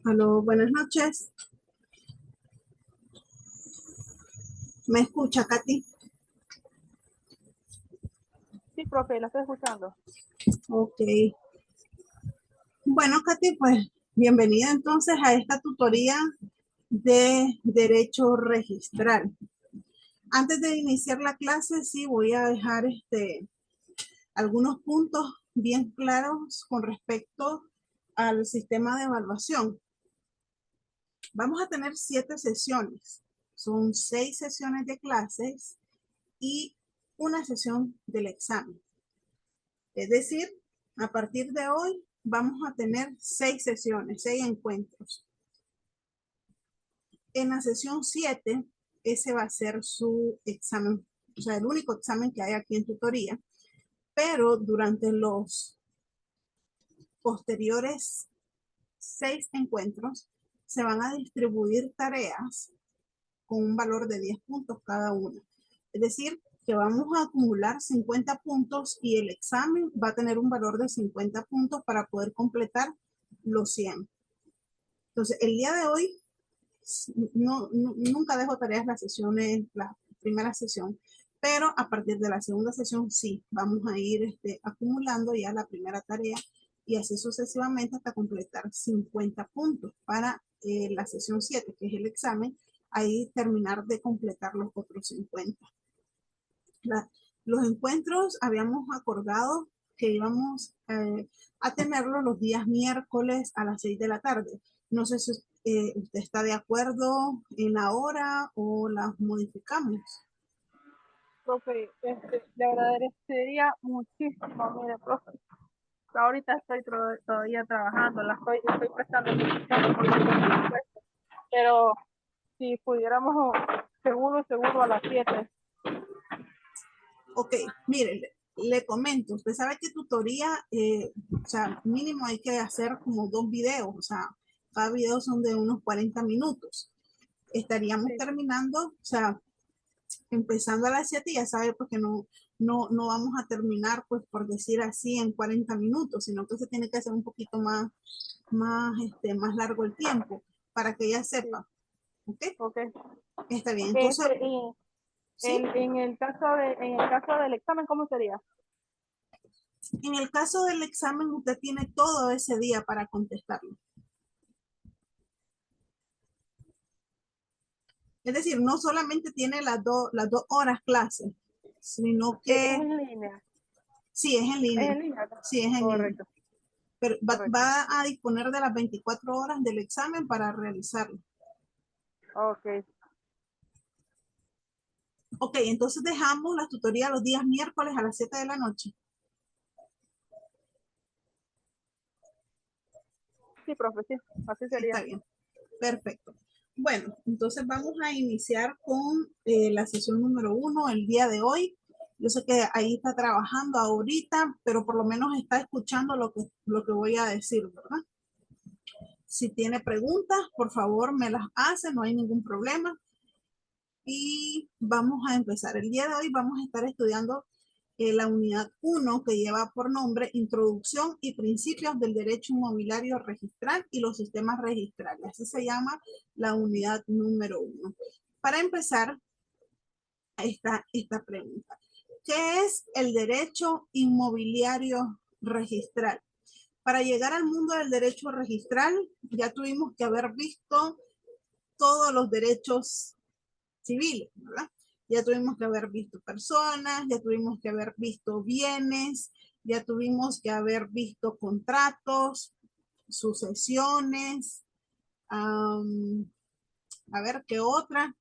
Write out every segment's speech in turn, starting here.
Aló, buenas noches. ¿Me escucha, Katy? Sí, profe, la estoy escuchando. Ok. Bueno, Katy, pues bienvenida entonces a esta tutoría de Derecho Registral. Antes de iniciar la clase, sí voy a dejar algunos puntos bien claros con respecto al sistema de evaluación. Vamos a tener 7 sesiones. Son 6 sesiones de clases y una sesión del examen. Es decir, a partir de hoy vamos a tener 6 sesiones, 6 encuentros. En la sesión 7, ese va a ser su examen, o sea, el único examen que hay aquí en tutoría, pero durante los posteriores 6 encuentros se van a distribuir tareas con un valor de 10 puntos cada una. Es decir, que vamos a acumular 50 puntos y el examen va a tener un valor de 50 puntos para poder completar los 100. Entonces, el día de hoy, nunca dejo tareas las sesiones, la primera sesión, pero a partir de la segunda sesión sí, vamos a ir acumulando ya la primera tarea y así sucesivamente hasta completar 50 puntos para la sesión 7, que es el examen, ahí terminar de completar los otros 50. Los encuentros habíamos acordado que íbamos a tenerlos los días miércoles a las 6 de la tarde. No sé si usted está de acuerdo en la hora o las modificamos. Profe, le agradecería muchísimo, mire, profe. Ahorita estoy todavía trabajando, estoy prestando atención por lo que pero si pudiéramos seguro a las 7. Ok, mire, le comento, usted sabe que tutoría, o sea, mínimo hay que hacer como 2 videos, o sea, cada video son de unos 40 minutos. Estaríamos Sí, terminando, o sea, empezando a las 7, ya sabe, porque no vamos a terminar, pues por decir así, en 40 minutos, sino que se tiene que hacer un poquito más largo el tiempo para que ella sí, sepa. ¿Ok? ok. Está bien. Entonces, Y sí, en el caso del examen, ¿cómo sería? en el caso del examen, usted tiene todo ese día para contestarlo. Es decir, no solamente tiene las 2 horas clase, sino Es que en línea. sí, es en Es línea. en línea, ¿no? Sí, es en línea. Correcto, Pero correcto. va a disponer de las 24 horas del examen para realizarlo. Ok. Ok, entonces dejamos la tutoría los días miércoles a las 7 de la noche. Sí, profe, sí, así sería. Está bien, perfecto. Bueno, entonces vamos a iniciar con la sesión número 1 el día de hoy. Yo sé que ahí está trabajando ahorita, pero por lo menos está escuchando lo que voy a decir, ¿verdad? Si tiene preguntas, por favor me las hace, no hay ningún problema. Y vamos a empezar. El día de hoy vamos a estar estudiando la unidad 1 que lleva por nombre Introducción y Principios del Derecho Inmobiliario Registral y los Sistemas Registrales. Así se llama la unidad número 1. Para empezar, esta pregunta. ¿Qué es el derecho inmobiliario registral? Para llegar al mundo del derecho registral, ya tuvimos que haber visto todos los derechos civiles, ¿verdad? Ya tuvimos que haber visto personas, ya tuvimos que haber visto bienes, ya tuvimos que haber visto contratos, sucesiones, a ver qué otra,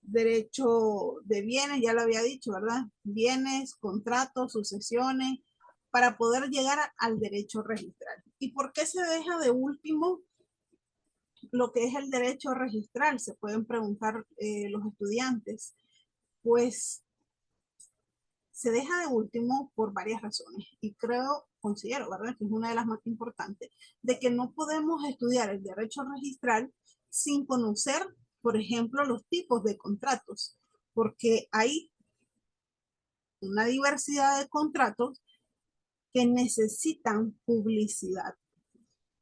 derecho de bienes, ya lo había dicho, ¿verdad? Bienes, contratos, sucesiones, para poder llegar al derecho registral. ¿Y por qué se deja de último lo que es el derecho registral? Se pueden preguntar los estudiantes. Pues se deja de último por varias razones y considero, ¿verdad?, que es una de las más importantes, de que no podemos estudiar el derecho registral sin conocer, por ejemplo, los tipos de contratos, porque hay una diversidad de contratos que necesitan publicidad.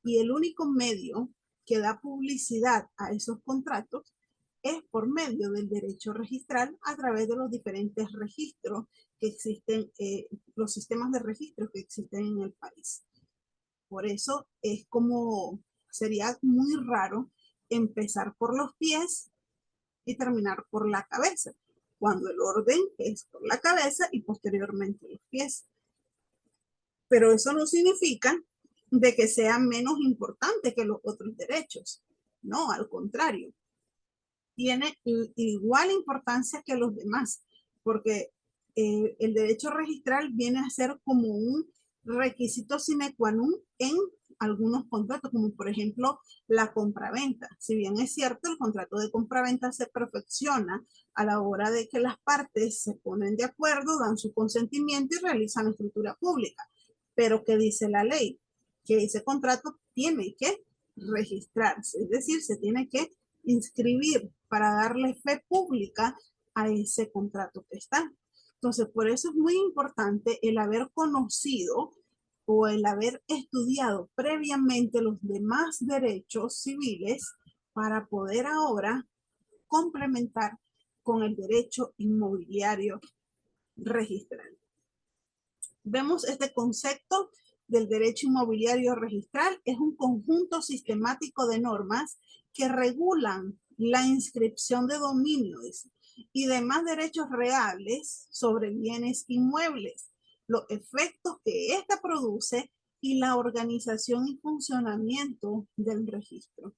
Y el único medio que da publicidad a esos contratos es por medio del derecho registral a través de los diferentes registros que existen, los sistemas de registro que existen en el país. Por eso es como, sería muy raro empezar por los pies y terminar por la cabeza, cuando el orden es por la cabeza y posteriormente los pies. Pero eso no significa de que sea menos importante que los otros derechos. No, al contrario. Tiene igual importancia que los demás, porque el derecho registral viene a ser como un requisito sine qua non en algunos contratos, como por ejemplo la compraventa. Si bien es cierto, el contrato de compraventa se perfecciona a la hora de que las partes se ponen de acuerdo, dan su consentimiento y realizan la escritura pública. Pero ¿qué dice la ley? Que ese contrato tiene que registrarse, es decir, se tiene que inscribir para darle fe pública a ese contrato que está. Entonces, por eso es muy importante el haber conocido o el haber estudiado previamente los demás derechos civiles para poder ahora complementar con el derecho inmobiliario registral. Vemos este concepto del derecho inmobiliario registral, es un conjunto sistemático de normas que regulan la inscripción de dominios y demás derechos reales sobre bienes inmuebles, los efectos que ésta produce y la organización y funcionamiento del registro.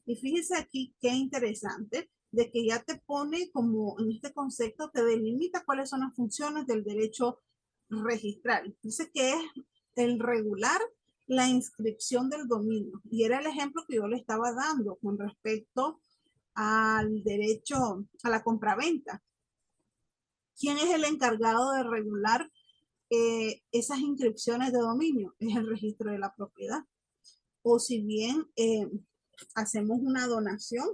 Y fíjese aquí qué interesante, de que ya te pone como en este concepto, te delimita cuáles son las funciones del derecho registral. Dice que es el regular la inscripción del dominio. Y era el ejemplo que yo le estaba dando con respecto al derecho a la compraventa. ¿Quién es el encargado de regular esas inscripciones de dominio? Es el registro de la propiedad. O si bien hacemos una donación,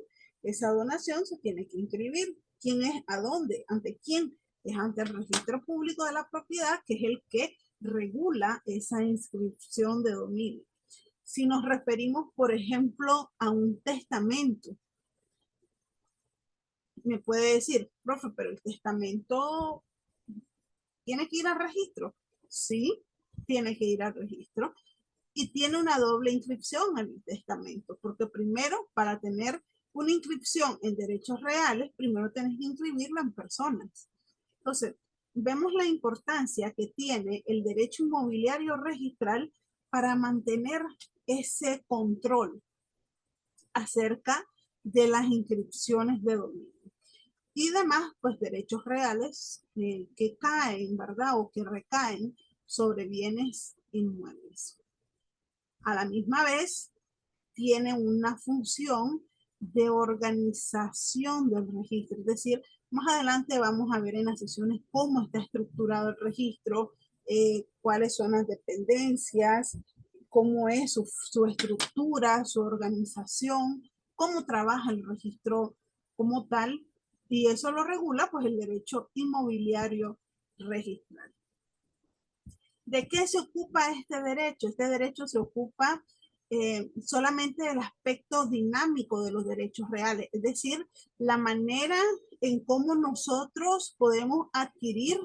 esa donación se tiene que inscribir. ¿Quién es? ¿A dónde? ¿Ante quién? Es ante el registro público de la propiedad, que es el que regula esa inscripción de dominio. Si nos referimos, por ejemplo, a un testamento, me puede decir, profe, pero el testamento tiene que ir al registro. Sí, tiene que ir al registro. Y tiene una doble inscripción en el testamento, porque primero, para tener una inscripción en derechos reales, primero tienes que inscribirlo en personas. Entonces, vemos la importancia que tiene el derecho inmobiliario registral para mantener ese control acerca de las inscripciones de dominio. Y demás, pues derechos reales que caen, ¿verdad? O que recaen sobre bienes inmuebles. A la misma vez, tiene una función de organización del registro. Es decir, más adelante vamos a ver en las sesiones cómo está estructurado el registro, cuáles son las dependencias, cómo es su estructura, su organización, cómo trabaja el registro como tal, y eso lo regula pues el derecho inmobiliario registral. ¿De qué se ocupa este derecho? Este derecho se ocupa solamente del aspecto dinámico de los derechos reales, es decir, la manera en cómo nosotros podemos adquirir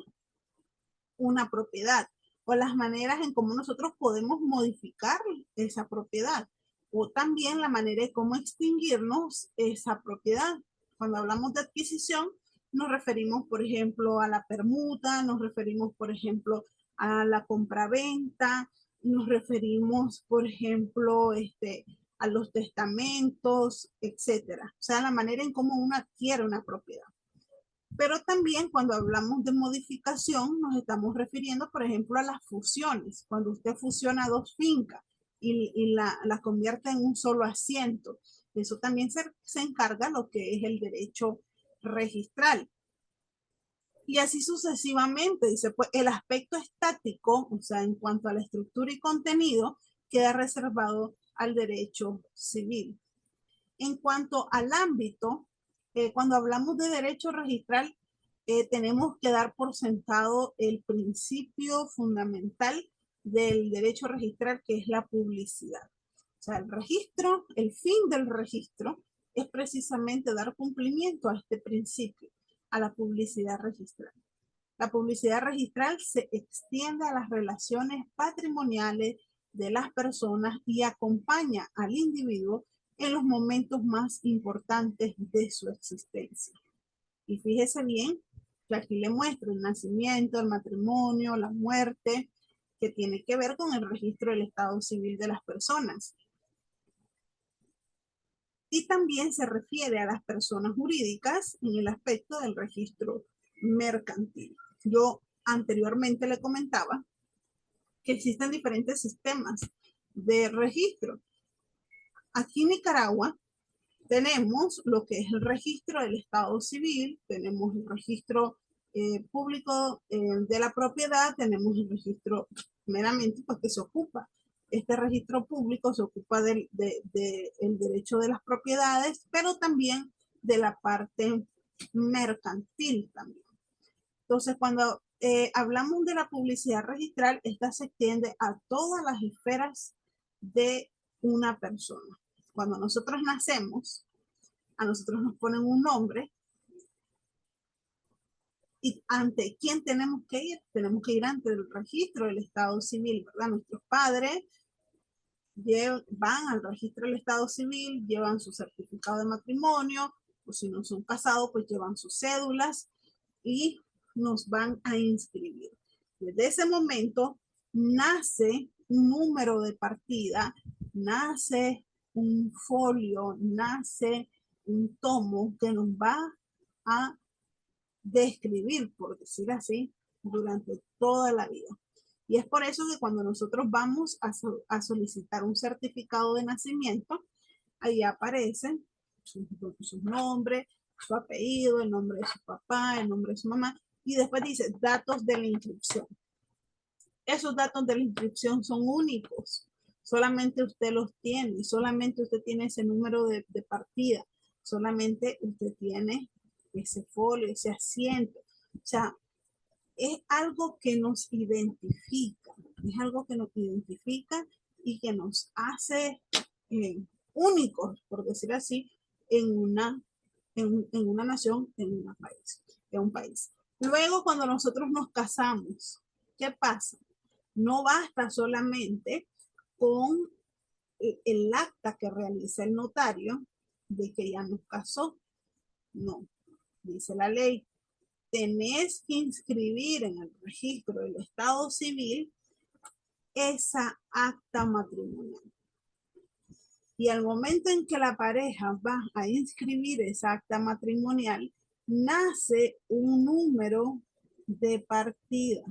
una propiedad o las maneras en cómo nosotros podemos modificar esa propiedad o también la manera de cómo extinguirnos esa propiedad. Cuando hablamos de adquisición, nos referimos, por ejemplo, a la permuta, nos referimos, por ejemplo, a la compraventa, nos referimos, por ejemplo, a los testamentos, etcétera. O sea, la manera en cómo uno adquiere una propiedad. Pero también cuando hablamos de modificación, nos estamos refiriendo, por ejemplo, a las fusiones. Cuando usted fusiona dos fincas y la convierte en un solo asiento, eso también se encarga lo que es el derecho registral. Y así sucesivamente, dice, pues el aspecto estático, o sea, en cuanto a la estructura y contenido, queda reservado al derecho civil. En cuanto al ámbito, cuando hablamos de derecho registral, tenemos que dar por sentado el principio fundamental del derecho registral, que es la publicidad. O sea, el registro, el fin del registro es precisamente dar cumplimiento a este principio, a la publicidad registral. La publicidad registral se extiende a las relaciones patrimoniales de las personas y acompaña al individuo en los momentos más importantes de su existencia. Y fíjese bien que aquí le muestro el nacimiento, el matrimonio, la muerte, que tiene que ver con el registro del estado civil de las personas. Y también se refiere a las personas jurídicas en el aspecto del registro mercantil. Yo anteriormente le comentaba que existen diferentes sistemas de registro. Aquí en Nicaragua tenemos lo que es el registro del estado civil, tenemos el registro público de la propiedad, tenemos el registro meramente porque se ocupa. Este registro público se ocupa del derecho de las propiedades, pero también de la parte mercantil también. Entonces, cuando hablamos de la publicidad registral, esta se extiende a todas las esferas de una persona. Cuando nosotros nacemos, a nosotros nos ponen un nombre y ante quién tenemos que ir. Tenemos que ir ante el registro del estado civil, ¿verdad? Nuestros padres van al registro del estado civil, llevan su certificado de matrimonio, o si no son casados, pues llevan sus cédulas y nos van a inscribir. Desde ese momento nace un número de partida, nace un folio, nace un tomo que nos va a describir, por decir así, durante toda la vida. Y es por eso que cuando nosotros vamos a solicitar un certificado de nacimiento, ahí aparecen su nombre, su apellido, el nombre de su papá, el nombre de su mamá, y después dice datos de la inscripción. Esos datos de la inscripción son únicos, solamente usted los tiene, solamente usted tiene ese número de partida, solamente usted tiene ese folio, ese asiento. O sea, es algo que nos identifica, es algo que nos identifica y que nos hace únicos, por decir así, en una nación, en un país. Luego, cuando nosotros nos casamos, ¿qué pasa? No basta solamente con el acta que realiza el notario de que ya nos casó. No, dice la ley, tenés que inscribir en el registro del estado civil esa acta matrimonial. Y al momento en que la pareja va a inscribir esa acta matrimonial, nace un número de partida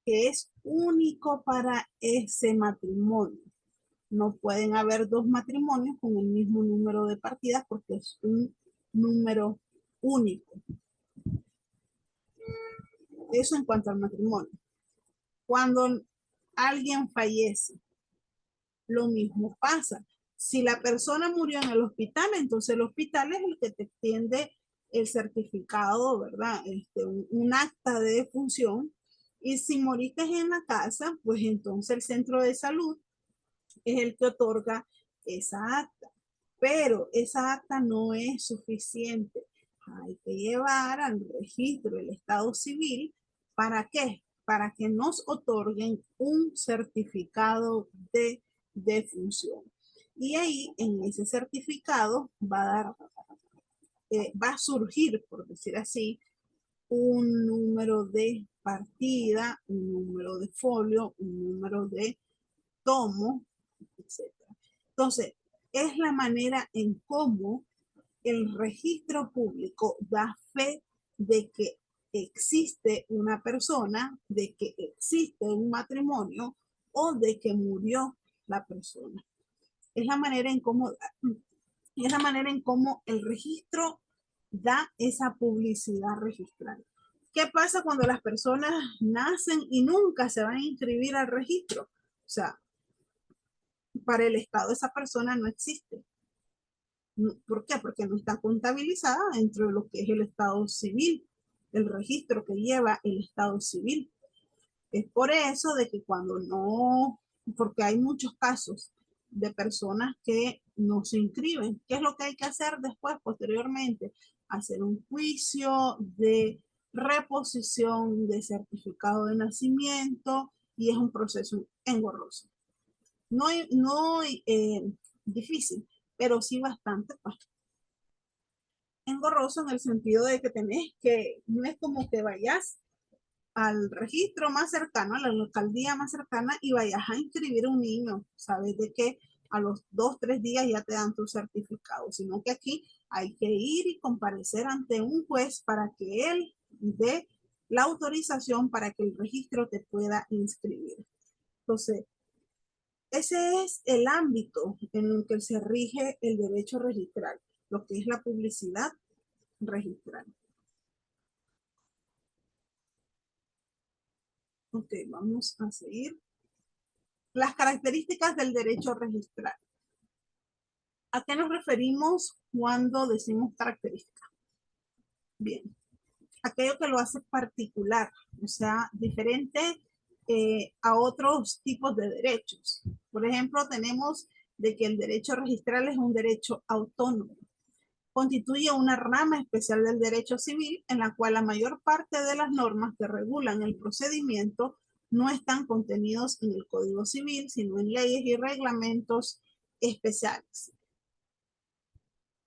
que es único para ese matrimonio. No pueden haber dos matrimonios con el mismo número de partidas porque es un número único. Eso en cuanto al matrimonio. Cuando alguien fallece, lo mismo pasa. Si la persona murió en el hospital, entonces el hospital es el que te extiende el certificado, ¿verdad? Un acta de defunción. Y si moriste en la casa, pues entonces el centro de salud es el que otorga esa acta. Pero esa acta no es suficiente. Hay que llevar al registro del estado civil. ¿Para qué? Para que nos otorguen un certificado de defunción. Y ahí, en ese certificado, va a surgir, por decir así, un número de partida, un número de folio, un número de tomo, etc. Entonces, es la manera en cómo el registro público da fe de que existe una persona, de que existe un matrimonio o de que murió la persona. Es la manera en cómo el registro da esa publicidad registral. ¿Qué pasa cuando las personas nacen y nunca se van a inscribir al registro? O sea, para el Estado esa persona no existe. ¿Por qué? Porque no está contabilizada dentro de lo que es el estado civil, el registro que lleva el estado civil. Es por eso de que cuando no, porque hay muchos casos de personas que no se inscriben. ¿Qué es lo que hay que hacer después, posteriormente? Hacer un juicio de reposición de certificado de nacimiento y es un proceso engorroso. No difícil, pero sí bastante engorroso en el sentido de que no es como que vayas al registro más cercano, a la alcaldía más cercana y vayas a inscribir a un niño. Sabes de que a los 2, 3 días ya te dan tu certificado, sino que aquí hay que ir y comparecer ante un juez para que él dé la autorización para que el registro te pueda inscribir. Entonces, ese es el ámbito en el que se rige el derecho registral, lo que es la publicidad registral. Ok, vamos a seguir. Las características del derecho registral. ¿A qué nos referimos cuando decimos característica? Bien, aquello que lo hace particular, o sea, diferente a otros tipos de derechos. Por ejemplo, tenemos de que el derecho registral es un derecho autónomo. Constituye una rama especial del derecho civil en la cual la mayor parte de las normas que regulan el procedimiento no están contenidos en el Código Civil, sino en leyes y reglamentos especiales.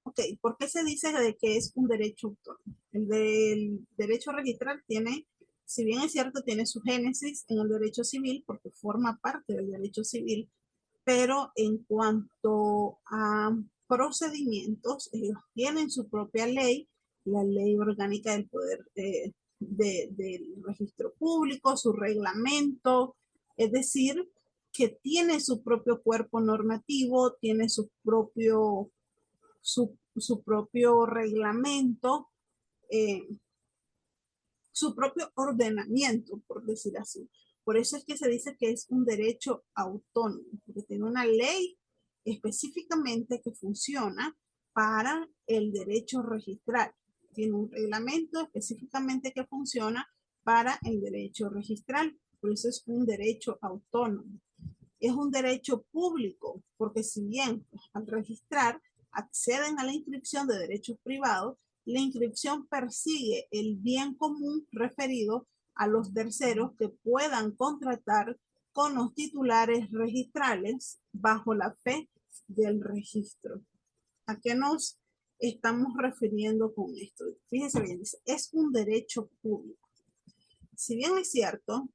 Ok, ¿por qué se dice de que es un derecho autónomo? El del derecho registral tiene, si bien es cierto, tiene su génesis en el derecho civil, porque forma parte del derecho civil, pero en cuanto a procedimientos, ellos tienen su propia ley, la ley orgánica del poder del registro público, su reglamento, es decir, que tiene su propio cuerpo normativo, tiene su propio reglamento, eh, su propio ordenamiento, por decir así. Por eso es que se dice que es un derecho autónomo, porque tiene una ley específicamente que funciona para el derecho registral. Tiene un reglamento específicamente que funciona para el derecho registral. Por eso es un derecho autónomo. Es un derecho público, porque si bien al registrar acceden a la inscripción de derechos privados, la inscripción persigue el bien común referido a los terceros que puedan contratar con los titulares registrales bajo la fe del registro. ¿A qué nos estamos refiriendo con esto? Fíjense bien, dice, es un derecho público. Si bien es cierto,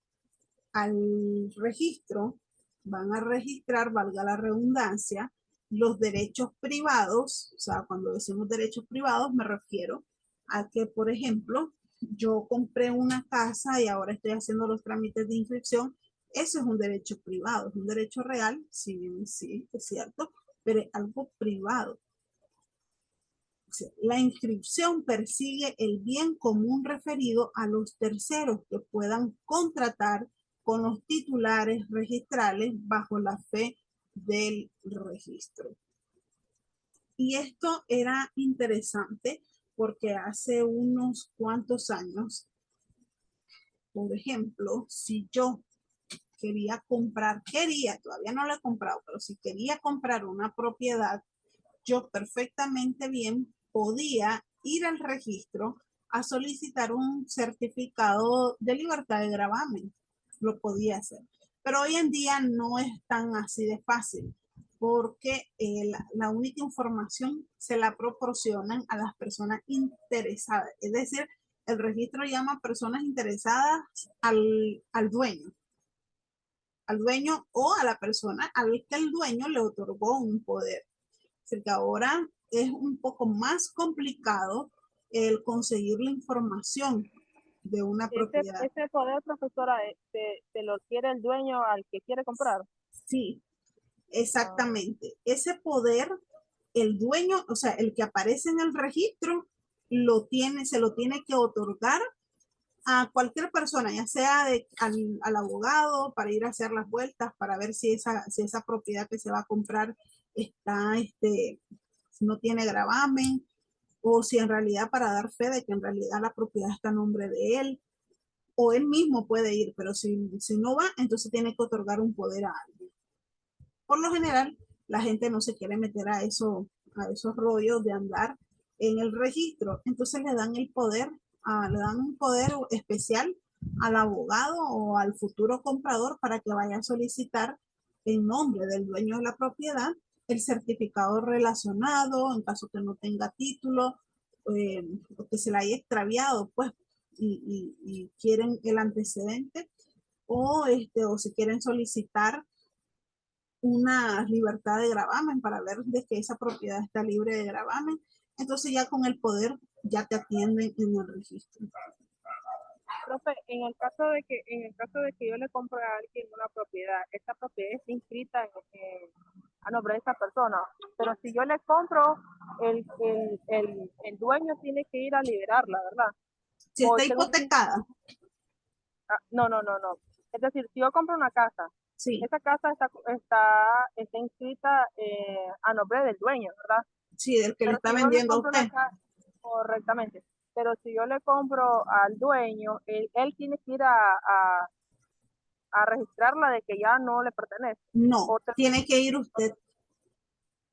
al registro van a registrar, valga la redundancia, los derechos privados. O sea, cuando decimos derechos privados me refiero a que, por ejemplo, yo compré una casa y ahora estoy haciendo los trámites de inscripción. Eso es un derecho privado, es un derecho real, si bien sí, es cierto, pero es algo privado. O sea, la inscripción persigue el bien común referido a los terceros que puedan contratar con los titulares registrales bajo la fe del registro. Y esto era interesante porque hace unos cuantos años, por ejemplo, si yo todavía no lo he comprado, pero si quería comprar una propiedad, yo perfectamente bien podía ir al registro a solicitar un certificado de libertad de gravamen. Lo podía hacer. Pero hoy en día no es tan así de fácil, porque la única información se la proporcionan a las personas interesadas. Es decir, el registro llama a personas interesadas al dueño o a la persona al que el dueño le otorgó un poder. Así que ahora es un poco más complicado el conseguir la información de una propiedad. Ese poder, profesora, te lo quiere el dueño al que quiere comprar. Sí, exactamente. Ese poder, el dueño, o sea, el que aparece en el registro, se lo tiene que otorgar a cualquier persona, ya sea al abogado para ir a hacer las vueltas, para ver si esa propiedad que se va a comprar está, no tiene gravamen, o si en realidad para dar fe de que en realidad la propiedad está a nombre de él, o él mismo puede ir, pero si no va, entonces tiene que otorgar un poder a alguien. Por lo general, la gente no se quiere meter a esos rollos de andar en el registro. Entonces le dan el poder, le dan un poder especial al abogado o al futuro comprador para que vaya a solicitar en nombre del dueño de la propiedad el certificado relacionado en caso que no tenga título, o que se le haya extraviado, pues, y quieren el antecedente, o si quieren solicitar una libertad de gravamen para ver de que esa propiedad está libre de gravamen. Entonces ya con el poder ya te atienden en el registro. Profe, en el caso de que yo le compre a alguien una propiedad, esta propiedad está inscrita a nombre de esa persona, pero si yo le compro, el dueño tiene que ir a liberarla, ¿verdad? Si O está tengo que, hipotecada, no, no, no, no. Es decir, si yo compro una casa, sí, esa casa está inscrita a nombre del dueño, ¿verdad? sí, del que le Pero está si yo le vendiendo a compro una usted. casa, correctamente, pero si yo le compro al dueño, él tiene que ir a registrarla de que ya no le pertenece. No, O tiene que ir usted.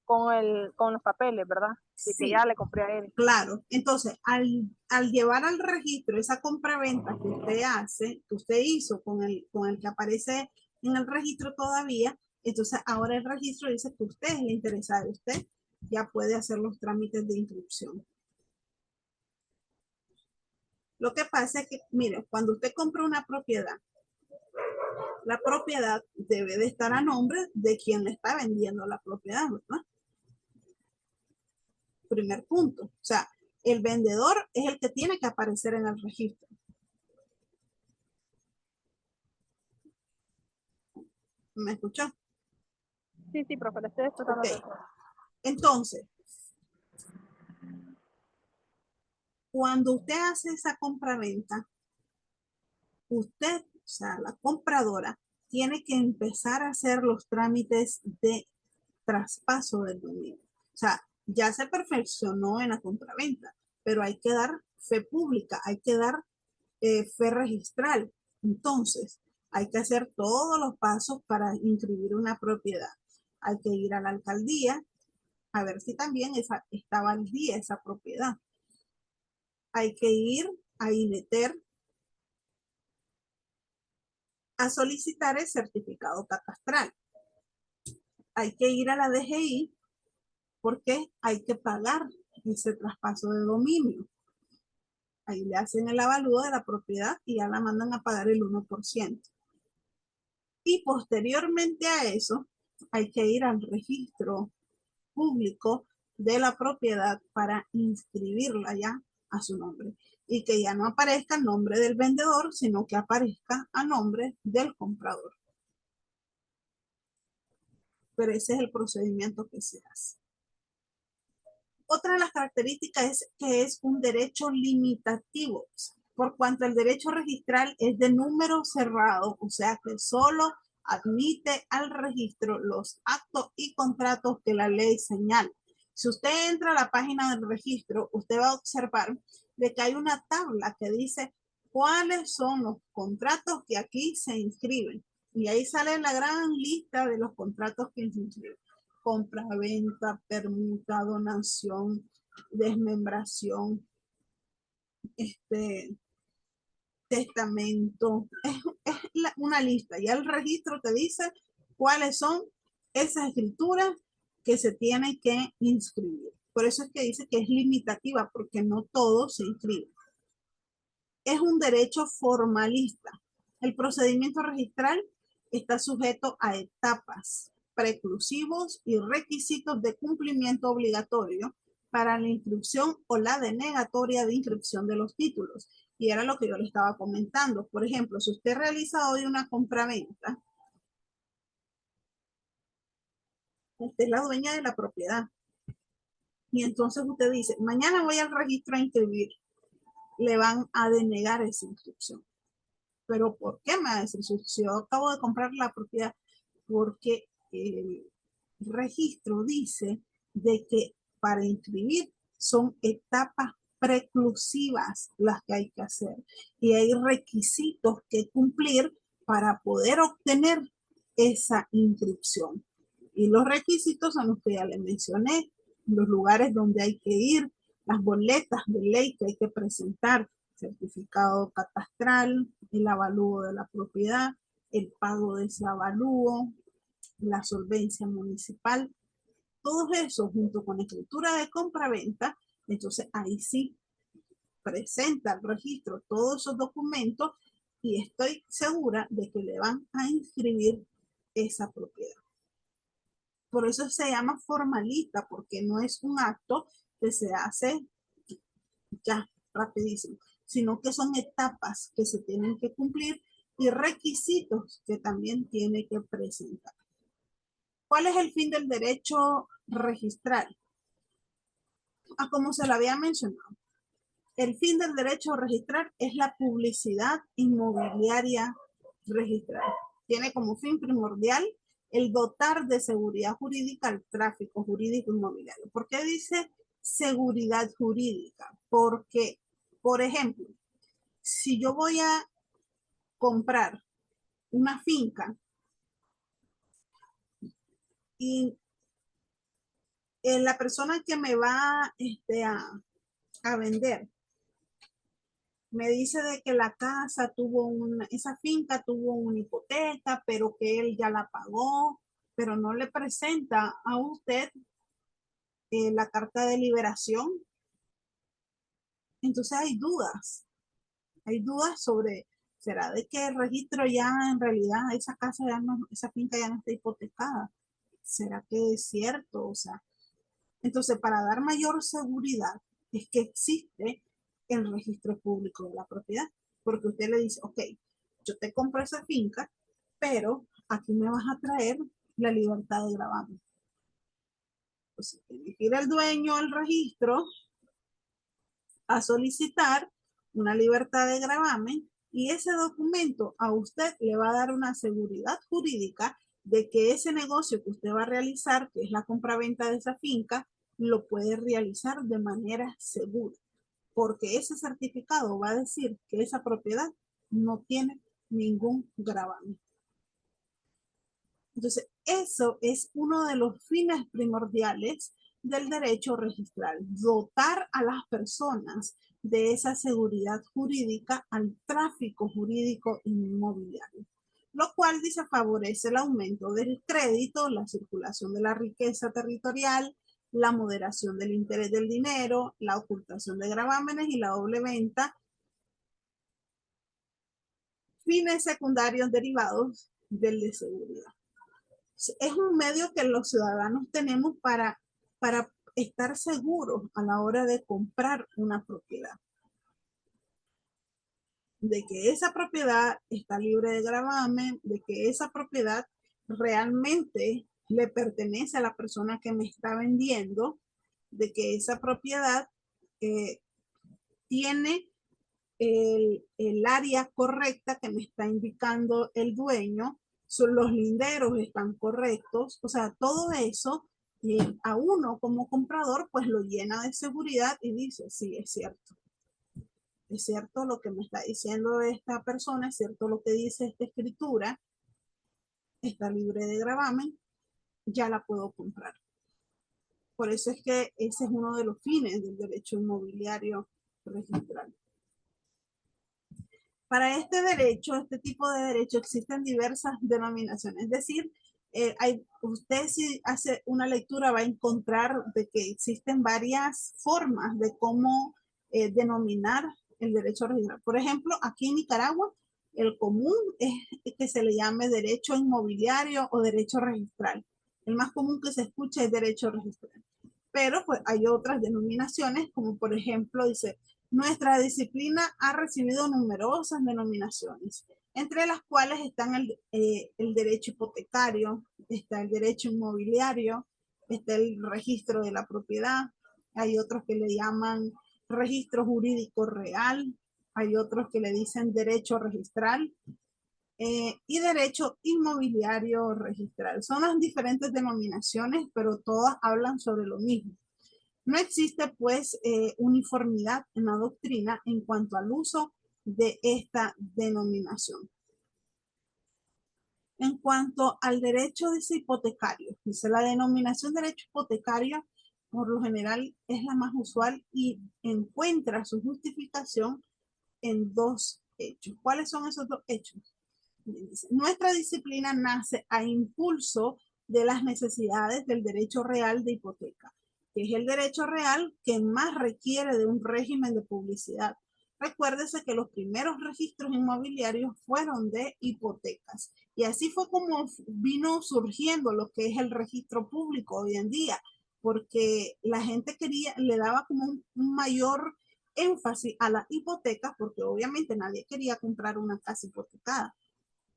con los papeles, ¿verdad? De que Sí, ya le compré a él. claro. Entonces, al llevar al registro esa compraventa que usted hace, que usted hizo con el que aparece en el registro todavía, entonces ahora el registro dice que usted es la interesada, usted ya puede hacer los trámites de inscripción. Lo que pasa es que, mire, cuando usted compra una propiedad, la propiedad debe de estar a nombre de quien le está vendiendo la propiedad, ¿verdad? Primer punto. O sea, el vendedor es el que tiene que aparecer en el registro. ¿Me escuchó? Sí, sí, profe, le estoy Ok. escuchando atención. Entonces, cuando usted hace esa compraventa, usted, o sea, la compradora, tiene que empezar a hacer los trámites de traspaso del dominio. O sea, ya se perfeccionó en la compraventa, pero hay que dar fe pública, hay que dar fe registral. Entonces, hay que hacer todos los pasos para inscribir una propiedad. Hay que ir a la alcaldía a ver si también estaba al día esa propiedad. Hay que ir a INETER a solicitar el certificado catastral. Hay que ir a la DGI porque hay que pagar ese traspaso de dominio. Ahí le hacen el avalúo de la propiedad y ya la mandan a pagar el 1%. Y posteriormente a eso, hay que ir al registro público de la propiedad para inscribirla ya a su nombre. Y que ya no aparezca el nombre del vendedor, sino que aparezca a nombre del comprador. Pero ese es el procedimiento que se hace. Otra de las características es que es un derecho limitativo, por cuanto el derecho registral es de número cerrado, o sea que solo admite al registro los actos y contratos que la ley señala. Si usted entra a la página del registro, usted va a observar de que hay una tabla que dice cuáles son los contratos que aquí se inscriben. Y ahí sale la gran lista de los contratos que se inscriben: compra, venta, permuta, donación, desmembración, testamento. Es una lista. Ya el registro te dice cuáles son esas escrituras que se tienen que inscribir. Por eso es que dice que es limitativa, porque no todo se inscribe. Es un derecho formalista. El procedimiento registral está sujeto a etapas, preclusivos y requisitos de cumplimiento obligatorio para la inscripción o la denegatoria de inscripción de los títulos. Y era lo que yo le estaba comentando. Por ejemplo, si usted realiza hoy una compraventa, usted es la dueña de la propiedad. Y entonces usted dice, mañana voy al registro a inscribir. Le van a denegar esa inscripción. ¿Pero por qué me va a decir? Si yo acabo de comprar la propiedad, porque el registro dice de que para inscribir son etapas preclusivas las que hay que hacer y hay requisitos que cumplir para poder obtener esa inscripción. Y los requisitos son los que ya les mencioné, los lugares donde hay que ir, las boletas de ley que hay que presentar, certificado catastral, el avalúo de la propiedad, el pago de ese avalúo, la solvencia municipal, todo eso junto con escritura de compra-venta. Entonces ahí sí presenta al registro todos esos documentos y estoy segura de que le van a inscribir esa propiedad. Por eso se llama formalista, porque no es un acto que se hace ya rapidísimo, sino que son etapas que se tienen que cumplir y requisitos que también tiene que presentar. ¿Cuál es el fin del derecho registral? Como se lo había mencionado, el fin del derecho registral es la publicidad inmobiliaria registral. Tiene como fin primordial el dotar de seguridad jurídica al tráfico jurídico inmobiliario. ¿Por qué dice seguridad jurídica? Porque, por ejemplo, si yo voy a comprar una finca y la persona que me va a vender me dice de que la casa esa finca tuvo una hipoteca, pero que él ya la pagó, pero no le presenta a usted la carta de liberación. Entonces hay dudas sobre, ¿será de que el registro ya en realidad esa casa ya no, esa finca ya no está hipotecada? ¿Será que es cierto? O sea, entonces para dar mayor seguridad es que existe el registro público de la propiedad, porque usted le dice, ok, yo te compro esa finca, pero aquí me vas a traer la libertad de gravamen. Entonces, tiene que ir el dueño al registro a solicitar una libertad de gravamen y ese documento a usted le va a dar una seguridad jurídica de que ese negocio que usted va a realizar, que es la compraventa de esa finca, lo puede realizar de manera segura, porque ese certificado va a decir que esa propiedad no tiene ningún gravamen. Entonces, eso es uno de los fines primordiales del derecho registral, dotar a las personas de esa seguridad jurídica al tráfico jurídico inmobiliario, lo cual dice favorece el aumento del crédito, la circulación de la riqueza territorial, la moderación del interés del dinero, la ocultación de gravámenes y la doble venta, fines secundarios derivados del de seguridad. Es un medio que los ciudadanos tenemos para estar seguros a la hora de comprar una propiedad. De que esa propiedad está libre de gravamen, de que esa propiedad realmente le pertenece a la persona que me está vendiendo, de que esa propiedad tiene el área correcta que me está indicando el dueño, los linderos están correctos, o sea, todo eso a uno como comprador pues lo llena de seguridad y dice, sí, es cierto lo que me está diciendo esta persona, es cierto lo que dice esta escritura, está libre de gravamen, ya la puedo comprar. Por eso es que ese es uno de los fines del derecho inmobiliario registral. Para este tipo de derecho existen diversas denominaciones, es decir, usted si hace una lectura va a encontrar de que existen varias formas de cómo denominar el derecho registral. Por ejemplo, aquí en Nicaragua, el común es que se le llame derecho inmobiliario o derecho registral. El más común que se escucha es derecho registral. Pero pues hay otras denominaciones, como por ejemplo, dice, nuestra disciplina ha recibido numerosas denominaciones, entre las cuales están el derecho hipotecario, está el derecho inmobiliario, está el registro de la propiedad, hay otros que le llaman registro jurídico real, hay otros que le dicen derecho registral y derecho inmobiliario registral. Son las diferentes denominaciones, pero todas hablan sobre lo mismo. No existe, pues, uniformidad en la doctrina en cuanto al uso de esta denominación. En cuanto al derecho, dice hipotecario, dice la denominación derecho hipotecario por lo general es la más usual y encuentra su justificación en dos hechos. ¿Cuáles son esos dos hechos? Nuestra disciplina nace a impulso de las necesidades del derecho real de hipoteca, que es el derecho real que más requiere de un régimen de publicidad. Recuérdese que los primeros registros inmobiliarios fueron de hipotecas y así fue como vino surgiendo lo que es el registro público hoy en día, porque la gente quería, le daba como un mayor énfasis a las hipotecas porque obviamente nadie quería comprar una casa hipotecada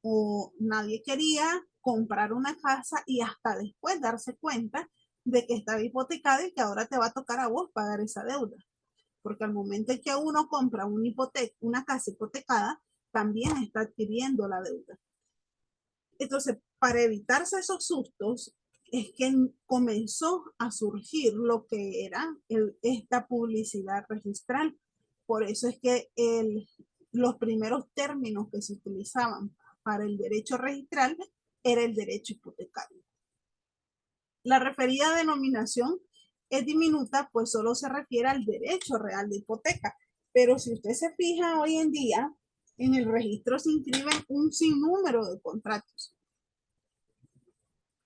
o nadie quería comprar una casa y hasta después darse cuenta de que estaba hipotecada y que ahora te va a tocar a vos pagar esa deuda. Porque al momento en que uno compra una casa hipotecada, también está adquiriendo la deuda. Entonces, para evitarse esos sustos, es que comenzó a surgir lo que era esta publicidad registral. Por eso es que los primeros términos que se utilizaban para el derecho registral era el derecho hipotecario. La referida denominación es diminuta, pues solo se refiere al derecho real de hipoteca. Pero si usted se fija hoy en día, en el registro se inscriben un sinnúmero de contratos.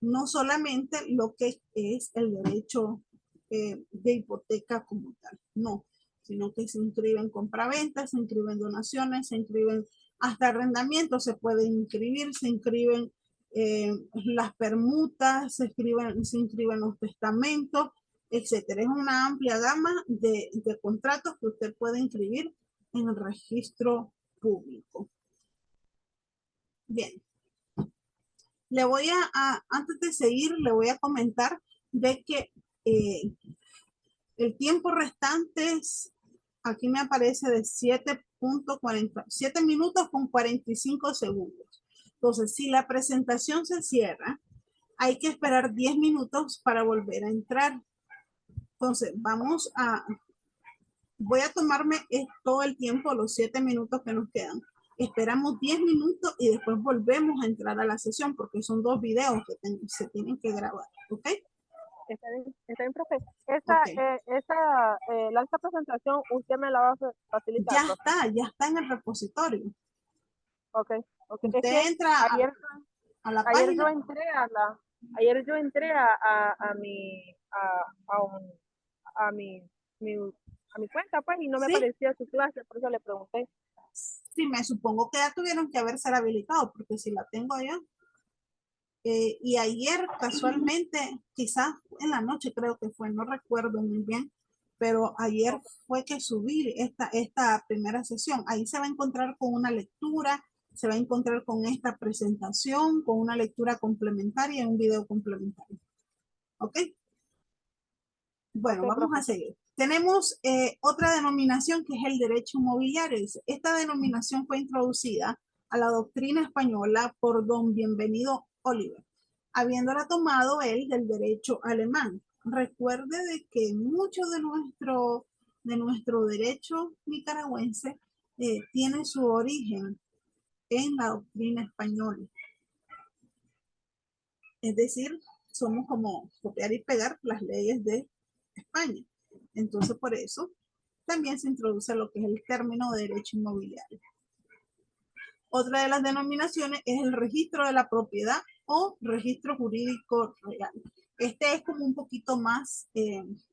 No solamente lo que es el derecho de hipoteca como tal, no, sino que se inscriben compraventas, se inscriben donaciones, se inscriben hasta arrendamientos, se pueden inscribir, se inscriben las permutas, se inscriben los testamentos, etcétera. Es una amplia gama de contratos que usted puede inscribir en el registro público. Bien. Le voy antes de seguir, le voy a comentar de que el tiempo restante es, aquí me aparece de 7 minutos con 45 segundos. Entonces, si la presentación se cierra, hay que esperar 10 minutos para volver a entrar. Entonces, voy a tomarme todo el tiempo, los 7 minutos que nos quedan. Esperamos 10 minutos y después volvemos a entrar a la sesión porque son 2 videos que se tienen que grabar, ¿ok? Está bien, profe. Esta presentación usted me la va a facilitar, Ya profe. ya está en el repositorio. Ok. Usted es que entra a la ayer página. Ayer yo entré a mi cuenta, pues, y no me ¿Sí? aparecía su clase, por eso le pregunté. Sí, me supongo que ya tuvieron que haberse habilitado, porque si la tengo allá. Y ayer, casualmente, quizás en la noche creo que fue, no recuerdo muy bien, pero ayer fue que subí esta primera sesión. Ahí se va a encontrar con una lectura, se va a encontrar con esta presentación, con una lectura complementaria y un video complementario. ¿Ok? Bueno, Okay, vamos profe. a seguir. Tenemos otra denominación que es el derecho inmobiliario. Esta denominación fue introducida a la doctrina española por don Bienvenido Oliver, habiéndola tomado él del derecho alemán. Recuerde de que mucho de nuestro derecho nicaragüense tiene su origen en la doctrina española. Es decir, somos como copiar y pegar las leyes de España. Entonces, por eso también se introduce lo que es el término de derecho inmobiliario. Otra de las denominaciones es el registro de la propiedad o registro jurídico real. Este es como un poquito más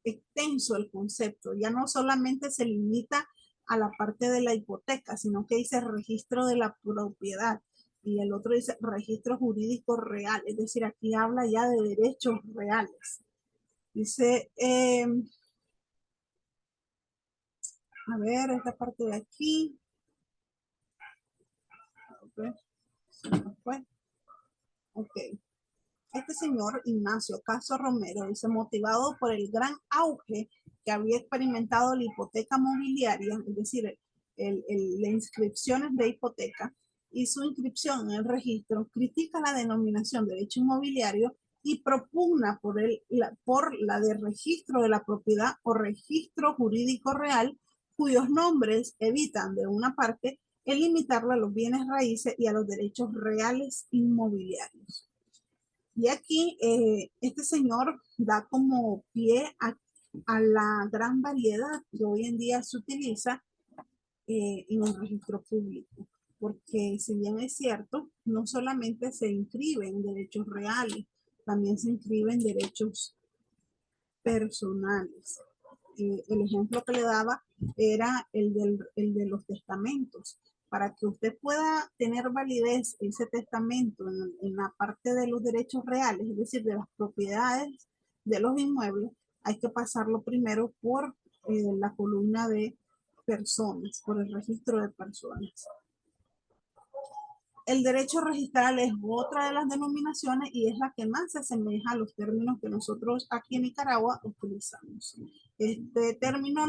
extenso el concepto. Ya no solamente se limita a la parte de la hipoteca, sino que dice registro de la propiedad. Y el otro dice registro jurídico real. Es decir, aquí habla ya de derechos reales. Dice, a ver, esta parte de aquí. Ok. Este señor Ignacio Caso Romero dice, motivado por el gran auge que había experimentado la hipoteca mobiliaria, es decir, las inscripciones de hipoteca y su inscripción en el registro, critica la denominación derecho inmobiliario y propugna por la de registro de la propiedad o registro jurídico real, cuyos nombres evitan, de una parte, el limitarlo a los bienes raíces y a los derechos reales inmobiliarios. Y aquí este señor da como pie a la gran variedad que hoy en día se utiliza en el registro público. Porque si bien es cierto, no solamente se inscriben derechos reales, también se inscriben derechos personales. El ejemplo que le daba era el de los testamentos. Para que usted pueda tener validez ese testamento en la parte de los derechos reales, es decir, de las propiedades de los inmuebles, hay que pasarlo primero por la columna de personas, por el registro de personas. El derecho registral es otra de las denominaciones y es la que más se asemeja a los términos que nosotros aquí en Nicaragua utilizamos. Este término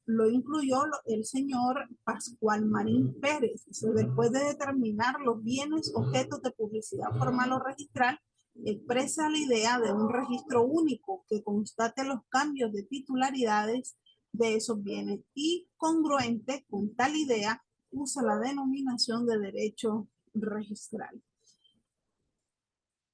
lo incluyó el señor Pascual Marín Pérez. Después de determinar los bienes objetos de publicidad formal o registral, expresa la idea de un registro único que constate los cambios de titularidades de esos bienes y congruente con tal idea usa la denominación de derecho registral.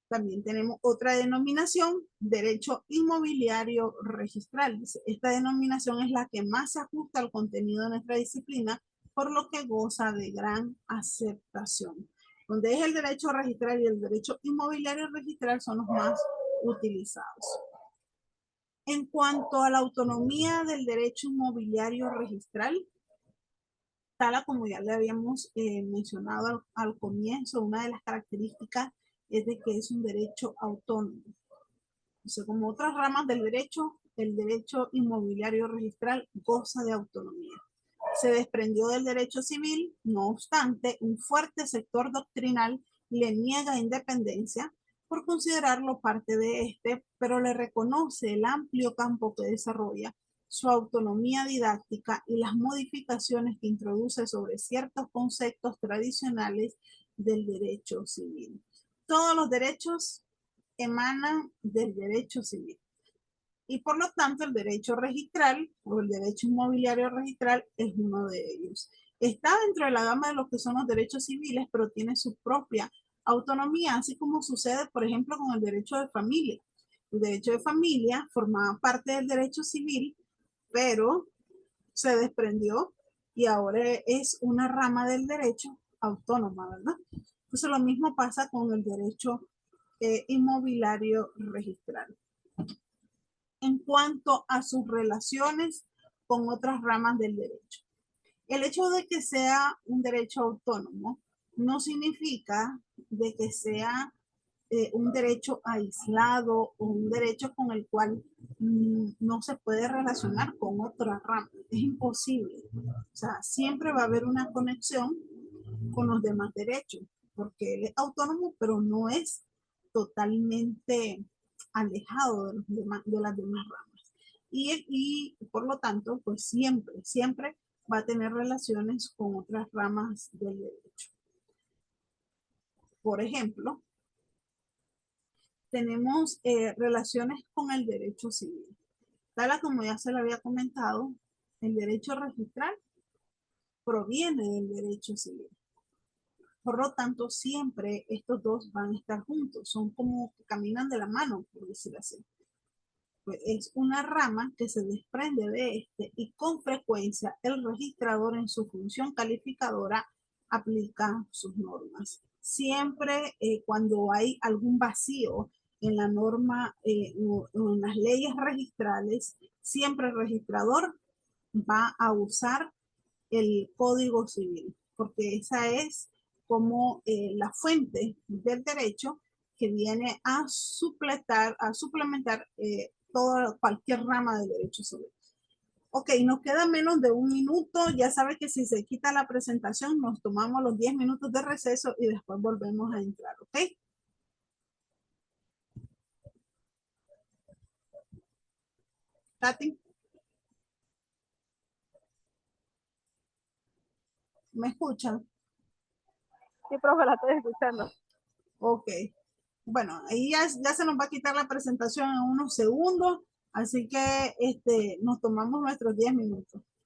También tenemos otra denominación, derecho inmobiliario registral. Esta denominación es la que más se ajusta al contenido de nuestra disciplina, por lo que goza de gran aceptación. Donde es el derecho registral y el derecho inmobiliario registral son los más utilizados. En cuanto a la autonomía del derecho inmobiliario registral, tal como ya le habíamos mencionado al comienzo, una de las características es de que es un derecho autónomo. O sea, como otras ramas del derecho, el derecho inmobiliario registral goza de autonomía. Se desprendió del derecho civil, no obstante, un fuerte sector doctrinal le niega independencia por considerarlo parte de este, pero le reconoce el amplio campo que desarrolla, su autonomía didáctica y las modificaciones que introduce sobre ciertos conceptos tradicionales del derecho civil. Todos los derechos emanan del derecho civil. Y por lo tanto el derecho registral o el derecho inmobiliario registral es uno de ellos. Está dentro de la gama de lo que son los derechos civiles, pero tiene su propia autonomía, así como sucede, por ejemplo, con el derecho de familia. El derecho de familia formaba parte del derecho civil, pero se desprendió y ahora es una rama del derecho autónoma, ¿verdad? Entonces lo mismo pasa con el derecho inmobiliario registral. En cuanto a sus relaciones con otras ramas del derecho. El hecho de que sea un derecho autónomo no significa de que sea un derecho aislado o un derecho con el cual no se puede relacionar con otra rama. Es imposible. O sea, siempre va a haber una conexión con los demás derechos, porque él es autónomo, pero no es totalmente alejado de, de las demás ramas. Y por lo tanto, pues siempre va a tener relaciones con otras ramas del derecho. Por ejemplo, tenemos relaciones con el derecho civil. Tal como ya se lo había comentado, el derecho registral proviene del derecho civil. Por lo tanto, siempre estos dos van a estar juntos, son como que caminan de la mano, por decirlo así. Pues es una rama que se desprende de este y con frecuencia el registrador en su función calificadora aplica sus normas. Siempre cuando hay algún vacío en la norma o en las leyes registrales, siempre el registrador va a usar el Código Civil, porque esa es como la fuente del derecho que viene a suplementar cualquier rama del derecho civil. Ok, nos queda menos de un minuto. Ya sabe que si se quita la presentación, nos tomamos los 10 minutos de receso y después volvemos a entrar, ¿ok? Tati, ¿me escuchan? Sí, profe, la estoy escuchando. Ok. Bueno, ahí ya se nos va a quitar la presentación en unos segundos, así que nos tomamos nuestros 10 minutos.